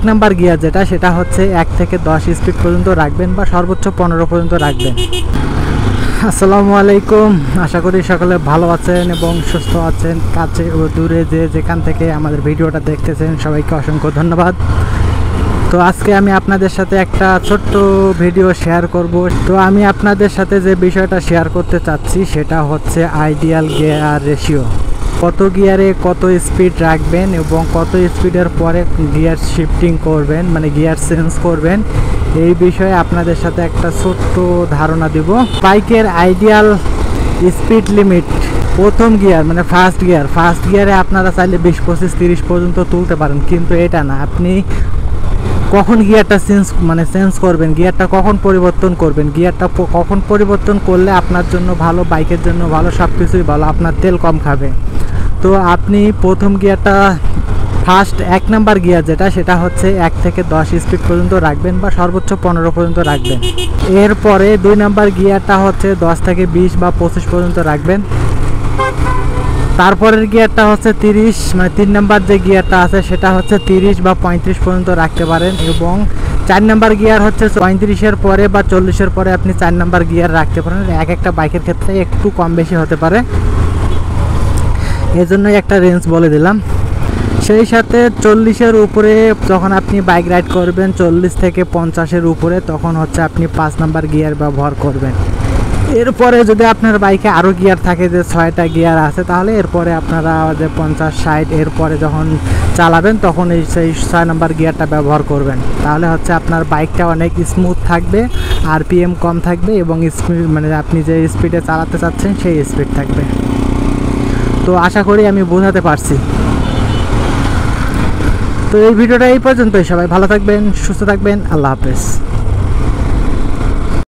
Number gear যেটা সেটা হচ্ছে 1 থেকে 10 স্পিড পর্যন্ত রাখবেন বা সর্বোচ্চ 15 পর্যন্ত রাখবেন। আসসালামু আলাইকুম, আশা করি সকলে ভালো আছেন এবং সুস্থ আছেন। কাছে ও দূরে যেখান থেকে আমাদের ভিডিওটা দেখতেছেন সবাইকে অসংখ্য ধন্যবাদ। তো আজকে আমি আপনাদের সাথে একটা ছোট্ট ভিডিও শেয়ার করব। তো আমি আপনাদের সাথে যে বিষয়টা শেয়ার করতে চাচ্ছি সেটা হচ্ছে আইডিয়াল গিয়ার রেশিও। কত গিয়ারে কত স্পিড রাখবেন এবং কত স্পিডের পরে গিয়ার শিফটিং করবেন, মানে গিয়ার চেঞ্জ করবেন, এই বিষয়ে আপনাদের সাথে একটা ছোট্ট ধারণা দেব। বাইকের আইডিয়াল স্পিড লিমিট প্রথম গিয়ার মানে ফার্স্ট গিয়ারে আপনারা চাইলে 20-25-30 পর্যন্ত তুলতে পারেন, কিন্তু এটা না। আপনি কখন গিয়ারটা চেঞ্জ করবেন, গিয়ারটা কখন পরিবর্তন করবেন, গিয়ারটা কখন পরিবর্তন করলে আপনার জন্য ভালো, বাইকের জন্য ভালো, সব কিছুই ভালো, আপনার তেল কম খাবে। তো আপনি প্রথম গিয়ারটা ফার্স্ট 1 নাম্বার গিয়ার যেটা সেটা হচ্ছে 1 থেকে 10 স্পিড পর্যন্ত রাখবেন বা সর্বোচ্চ 15 পর্যন্ত রাখবেন। এরপরে 2 নাম্বার গিয়ারটা হচ্ছে 10 থেকে 20 বা 25 পর্যন্ত রাখবেন। তারপরের গিয়ারটা হচ্ছে 30, মানে 3 নাম্বার যে গিয়ারটা আছে সেটা হচ্ছে 30 বা 35 পর্যন্ত রাখতে পারেন। এবং 4 নাম্বার গিয়ার হচ্ছে 35-এর পরে বা 40-এর পরে আপনি 4 নাম্বার গিয়ার রাখতে পারেন। একটা বাইকের ক্ষেত্রে একটু কম বেশি হতে পারে, এজন্যই একটা রেঞ্জ বলে দিলাম। সেই সাথে 40-এর উপরে যখন আপনি বাইক রাইড করবেন, 40 থেকে 50-এর উপরে, তখন হচ্ছে আপনি 5 নাম্বার গিয়ার ব্যবহার করবেন। এরপরে যদি আপনার বাইকে আরও গিয়ার থাকে, যে 6টা গিয়ার আছে, তাহলে এরপরে আপনারা যে 50-60 এরপরে যখন চালাবেন তখন সেই 6 নাম্বার গিয়ারটা ব্যবহার করবেন। তাহলে হচ্ছে আপনার বাইকটা অনেক স্মুথ থাকবে, আরপিএম কম থাকবে এবং স্পিড, মানে আপনি যে স্পিডে চালাতে চাচ্ছেন সেই স্পিড থাকবে। তো আশা করি আমি বোঝাতে পারছি। তো এই ভিডিওটা এই পর্যন্তই। সবাই ভালো থাকবেন, সুস্থ থাকবেন, আল্লাহ হাফেজ।